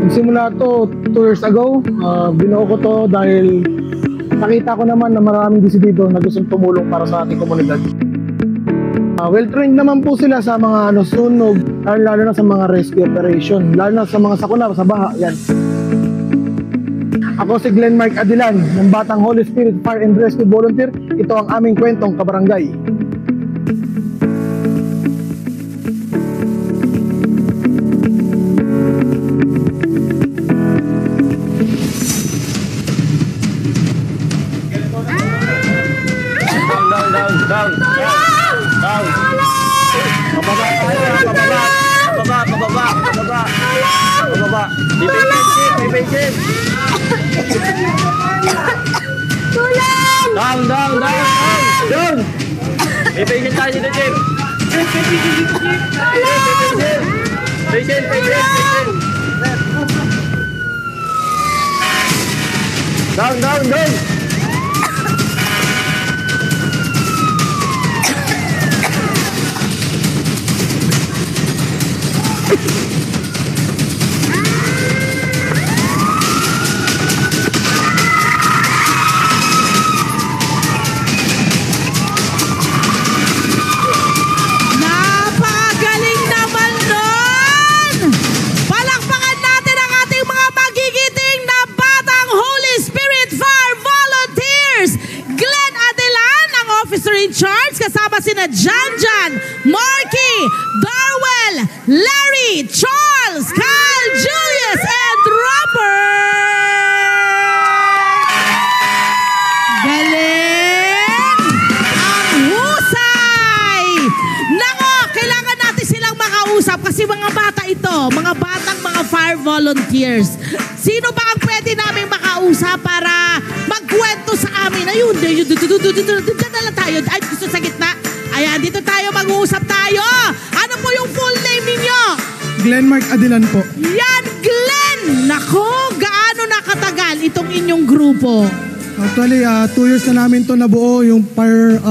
Nagsimula to 2 years ago. Binuo ko to dahil nakita ko naman na maraming disidido na gustong tumulong para sa ating komunidad. Well-trained naman po sila sa mga sunog, lalo na sa mga rescue operation, lalo na sa mga sakuna, sa baha, yan. Ako si Glenn Mark Adilan, ng Batang Holy Spirit Fire and Rescue Volunteer. Ito ang aming kwentong kabarangay. Down. Pababa tayo, pababa. May patient. Tulong! Down! May patient tayo dito, Jim. Patient. Down! Kasama sina Jan, Marky, Darwell, Larry, Charles, Kyle, Julius, and Robert! Galing! Ang husay! Nako, kailangan natin silang makausap kasi mga bata ito, mga fire volunteers. Sino ba ang pwede namin makausap para magkwento sa amin? Ayun, dito na lang tayo. Ay, gusto sa gitna. Ayan, dito tayo, mag-uusap tayo. Ano po yung full name ninyo? Glenn Mark Adilan po. Yan, Glenn! Nako, gaano nakatagal itong inyong grupo? Actually, 2 years na namin to nabuo, yung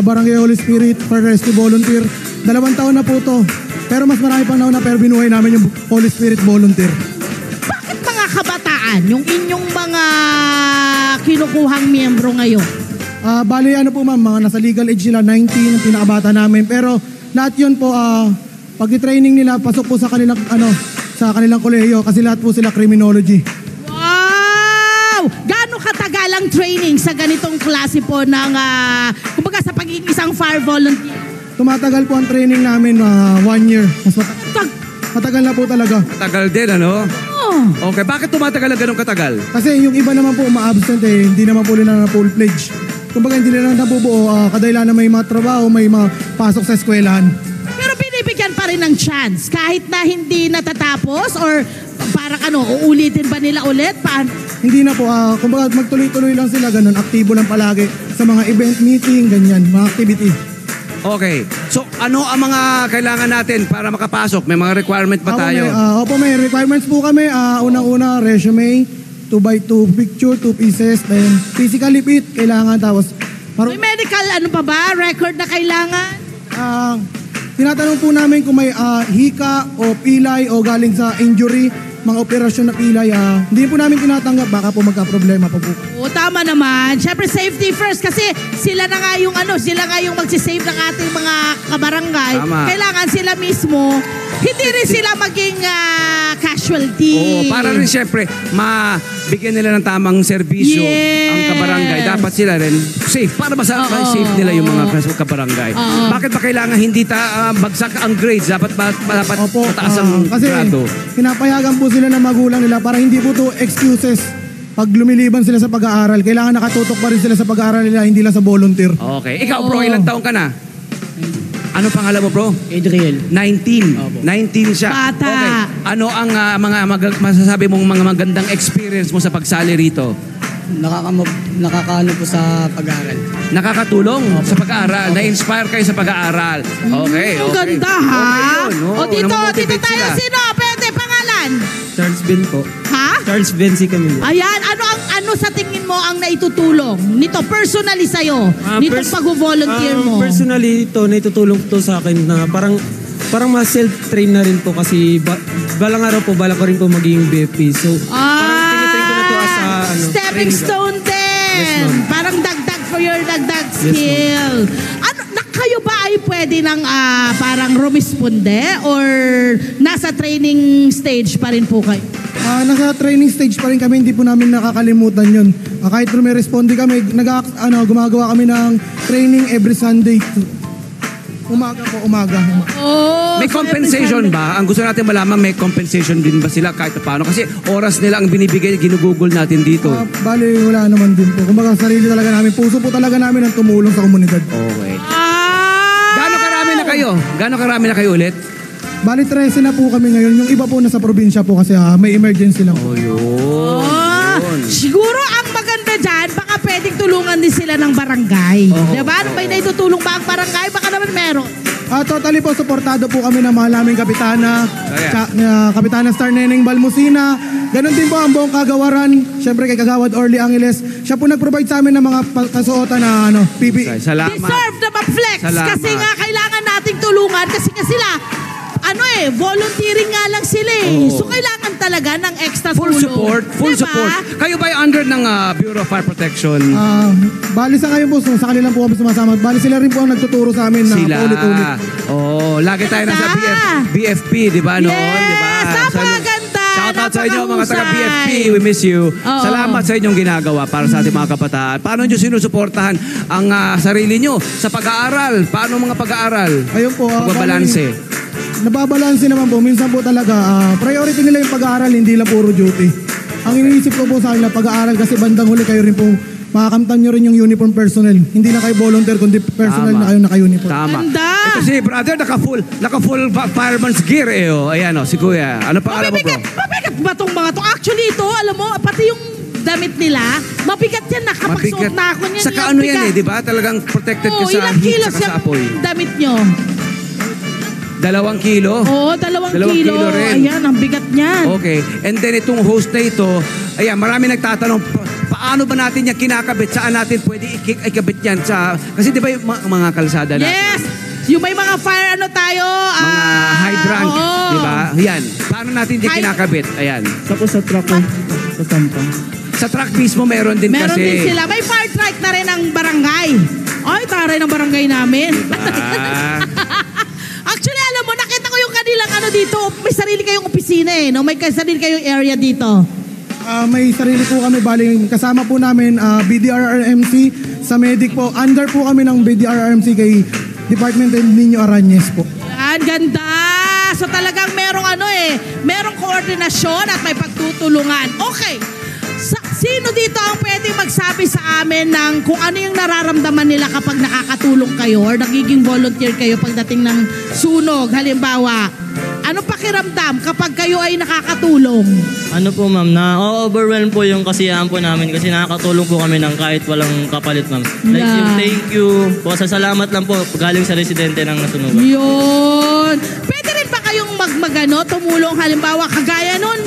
Barangay Holy Spirit Fire Rescue Volunteer. 2 taon na po to. Pero mas marami pang nauna, pero binuhay namin yung Holy Spirit Volunteer. Bakit mga kabataan, yung inyong mga kinukuhang miyembro ngayon? Bali, ano po ma'am, mga nasa legal age nila, 19 ang pinakabata namin. Pero lahat yun po, pag-training nila, pasok po sa kanilang, sa kanilang kolehiyo kasi lahat po sila criminology. Wow! Gaano katagal ang training sa ganitong klase po ng, kumbaga sa pagiging isang fire volunteer? Tumatagal po ang training namin 1 year. Mas matagal na po talaga. Matagal din, ano? Oh. Okay, bakit tumatagal na ganun katagal? Kasi yung iba naman po ma-absent hindi naman po nila na full pledge. Kumbaga hindi nila nabubuo, kadahilan na may mga trabaho, may mga pasok sa eskwelahan. Pero binibigyan pa rin ng chance kahit na hindi natatapos or parang uulitin ba nila ulit? Hindi na po, kumbaga magtuloy-tuloy lang sila, ganun, aktibo lang palagi sa mga event meeting, ganyan, mga activity. Okay. So, ano ang mga kailangan natin para makapasok? May mga requirement ba tayo? Opo, may requirements po kami. Unang-una, resume, 2x2 picture, 2 pieces, then physically fit, kailangan. Tapos, may medical pa ba? Record na kailangan? Tinatanong po namin kung may hika o pilay o galing sa injury, mga operasyon na pilay, hindi po namin tinatanggap, baka po magka-problema po po. Oo, tama naman. Siyempre, safety first kasi sila na nga yung sila nga yung magsisave ng ating mga kabarangay. Tama. Kailangan sila mismo, hindi rin sila maging casualty. Oo, para rin siyempre, mabigyan nila ng tamang serbisyo ang kabarangay. Dapat sila rin safe. Para safe nila yung mga kabarangay. Bakit ba kailangan hindi bagsak ang grades? Dapat mataas ang grado? Kasi pinapayagan po sila ng magulang nila para hindi po to excuses. Pag lumiliban sila sa pag-aaral, kailangan nakatutok pa rin sila sa pag-aaral nila, hindi lang sa volunteer. Okay. Ikaw, bro, ilang taong ka na? Ano pangalan mo, bro? Adriel. 19. 19 siya. Bata. Okay. Ano ang masasabi mong mga magandang experience mo sa pagsali rito? Nakakaano po sa pag-aaral. Nakakatulong sa pag-aaral. Na-inspire kayo sa pag-aaral. Okay. Ang ganda, ha? Okay yun. O dito Namomotivate tayo. sila. Sino? Pwede, pangalan? Charles Ben po. Ha? Charles Ben si Camilo. Ayan, ano sa tingin mo ang naitutulong nito personally sa'yo? Nitong pag-volunteer mo? Personally, ito naitutulong to sa akin na parang parang mas self-train na rin po kasi balang araw po, bala ko rin po maging BFP. So, parang tinitrain ko na to as stepping training stone din. Yes, ma'am. Parang dagdag for your dagdag Yes, skill. Kayo ba ay pwede ng parang rumisponde or nasa training stage pa rin po kayo? Nasa training stage pa rin kami, hindi po namin nakakalimutan yun. Kahit rumiresponde kami, gumagawa kami ng training every Sunday. Umaga po, umaga. Oh, May so compensation every ba? Ang gusto natin malaman, may compensation din ba sila kahit paano? Kasi oras nila ang binibigay, ginugugol natin dito. Bali, wala naman din po. Kumbaga, sarili talaga namin, puso po talaga namin ang tumulong sa komunidad. Okay. Sunday. Gaano karami na kayo ulit? Bali, 13 na po kami ngayon. Yung iba po nasa probinsya po kasi may emergency lang po. Yun. Siguro ang maganda dyan, baka pwedeng tulungan din sila ng barangay. Diba? May naitutulong ba ang barangay? Baka naman meron. Totally po, suportado po kami ng mahal naming kapitana, Kaya. Kapitana Star Neneng Balmusina. Ganon din po ang buong kagawaran. Siyempre kay Kagawad Orly Angeles. Siya po nag-provide sa amin ng mga kasuotan na PPE. Salamat. Deserve na ma-flex. Salamat. Kasi nga kailangan nating tulungan kasi nga sila, volunteering nga lang sila eh. Oo. So kailangan talaga ng extra Full tulong. support, full Diba? support. Kayo ba ay under ng Bureau of Fire Protection? Bali sa ngayon po, sa kanilang po kami sumasama. Bali sila rin po ang nagtuturo sa amin na Sila. paulit-ulit. Lagi tayo nasa BFP, di ba? Noon, Yes, di ba? napakaganda. Shoutout sa inyo mga taga Napakahusay. BFP. We miss you. Oo. Salamat sa inyong ginagawa para sa ating mga kabataan. Paano nyo sinusuportahan ang sarili nyo sa pag-aaral? Paano mga pag-aaral? Ayun po. Pagbabalanse. Nababalanse naman po. Minsan po talaga, priority nila yung pag-aaral, hindi lang puro duty. Ang iniisip ko po sa kanila, pag-aaral kasi bandang huli kayo rin po, makakamtan nyo rin yung uniform personnel. Hindi na kayo volunteer, kundi personal na kayo naka-uniform. Tama. Ganda. Ito si brother, naka-full fireman's gear eh. Ayan si kuya. Ano pa alam mo bro? Mabigat ba itong mga to? Actually ito, alam mo, pati yung damit nila, mabigat yan. Nakapagsuot na ako niyan. Saka ano yan eh, di ba? Talagang protected ka sa ilang heat kilos saka sa yung apoy. damit nyo? 2 kilo? Oo, 2 kilo. rin. Ayan, ang bigat niyan. Okay. And then itong host na ito, ayan, marami nagtatanong, paano ba natin yan kinakabit? Saan natin pwede ikabit yan? Kasi di ba yung mga kalsada natin? Yes! Yung may mga fire tayo. Mga hydrant, oo. di ba? Yan. Paano natin yan kinakabit? Ayan. Tapos sa truck ko, sa sampang. Sa truck mismo meron din Meron kasi. din sila. May fire truck na rin ang barangay. Ay, taray ng barangay namin. Actually, alam mo, nakita ko yung kanilang dito. May sarili kayong opisina eh. No? May sarili kayong area dito. May sarili po kami, bali kasama po namin BDRRMC sa medic po. Under po kami ng BDRRMC kay Department of Nino Arañez po. Yan, ganda. So talagang merong merong koordinasyon at may pagtutulungan. Okay. Sino dito ang pwedeng magsabi sa amin ng kung ano yung nararamdaman nila kapag nakakatulong kayo or nagiging volunteer kayo pagdating ng sunog? Halimbawa, ano pakiramdam kapag kayo ay nakakatulong? Ano po ma'am, na-overwhelm po yung kasiyahan po namin kasi nakakatulong po kami ng kahit walang kapalit ma'am. Like Yeah. yung thank you po, sa salamat lang po galing sa residente ng nasunugan. Yun. Pwede rin ba kayong tumulong halimbawa kagaya nun,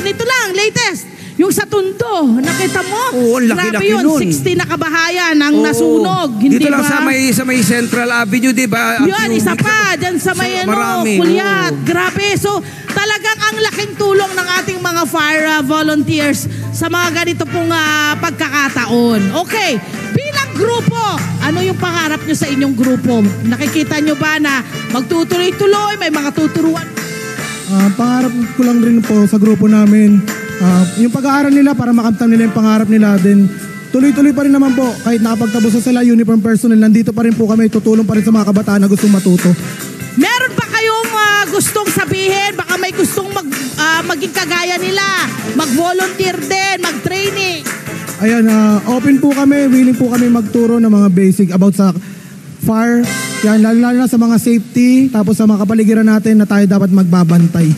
nito lang, latest. Yung sa Tondo, nakita mo? Oo, ang laki-laki Grabe yun, nun. 60 na kabahayan ang Oo. nasunog. Hindi Dito lang ba? sa may Central Avenue, di ba? Yun, isa pa, dyan sa may marami, Kulyat. oo. Grabe. So, talagang ang laking tulong ng ating mga fire volunteers sa mga ganito pong pagkakataon. Okay, bilang grupo, ano yung pangarap nyo sa inyong grupo? Nakikita nyo ba na magtutuloy-tuloy, may mga tuturuan? Pangarap ko lang rin po sa grupo namin, yung pag-aaral nila para makamtan nila yung pangarap nila. Then tuloy-tuloy pa rin naman po, kahit nakapagtapos na sila uniform personnel, nandito pa rin po kami, tutulong pa rin sa mga kabataan na gustong matuto. Meron ba kayong gustong sabihin? Baka may gustong maging kagaya nila, mag-volunteer din, mag-training. Ayan, open po kami, willing po kami magturo ng mga basic about sa fire, yan, lalo na sa mga safety, tapos sa mga kapaligiran natin na tayo dapat magbabantay.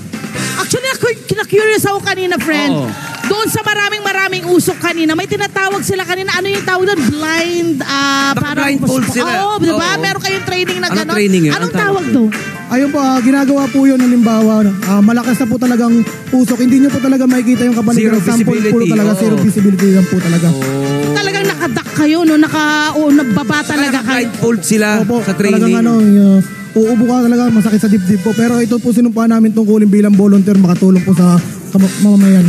Actually, na-curious ako kanina, friend. Oo. Doon sa maraming usok kanina, may tinatawag sila kanina. Ano yung tawag doon? Blind, Naka-blindfold sila. Oo, di ba? Oo. Meron kayong training na Anong gano'n. training yun? Anong Anong tawag tawag doon? Ayun po, ginagawa po yun, halimbawa, malakas na po talagang usok, hindi nyo po talaga makikita yung kapaligiran. Zero Sample po visibility, talaga, oo. zero visibility lang po talaga. Talagang nakadak kayo, no? Nababa talaga kayo. Naka-blindfold sila Opo, sa talagang training. uubo ka talaga, masakit sa dibdib po. Pero ito po sinumpaan namin tungkulin bilang volunteer, makatulong po sa mamamayan.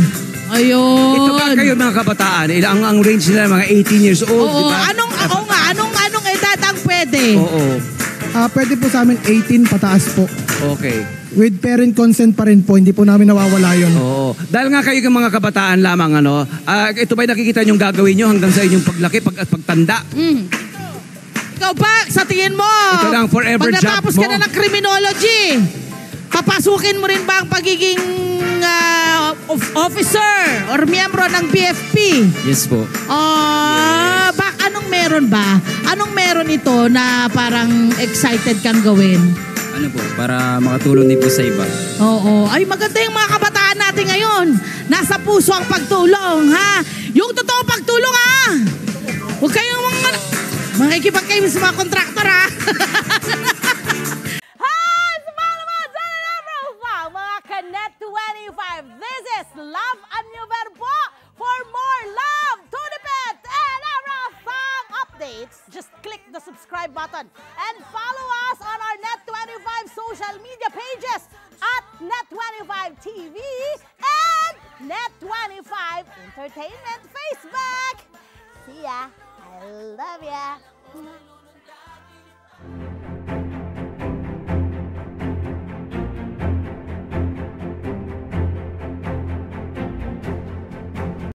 Ayun. Ito ba kayo mga kabataan? Ang range nila mga 18 years old, Oo, di ba? anong edad ang pwede? Oo. Pwede po sa amin 18 pataas po. Okay. With parent consent pa rin po, hindi po namin nawawala yun. Oo. Dahil nga kayo ng mga kabataan lamang, ito ba'y nakikita niyong gagawin niyo hanggang sa inyong paglaki, pagtanda? Ikaw ba, sa tingin mo, Ito lang, forever pag natapos job ka mo. na ng criminology, papasukin mo rin ba ang pagiging officer or miyembro ng BFP? Yes po. Anong meron ba? Anong meron ito na parang excited kang gawin? Ano po, para makatulong din po sa iba. Oo. Ay, maganda yung mga kabataan natin ngayon. Nasa puso ang pagtulong, ha? Yung totoong pagtulong, ha? Huwag kayong makikipag kayo sa mga kontraktor, ha? Hi! Sumalaman sa Profile, mga Kanet 25. This is Love and New Verbo. For more love, Tunipet, and Arafang updates, just click the subscribe button and follow us on our Net25 social media pages at Net25 TV and Net25 Entertainment Facebook. See ya. I love ya.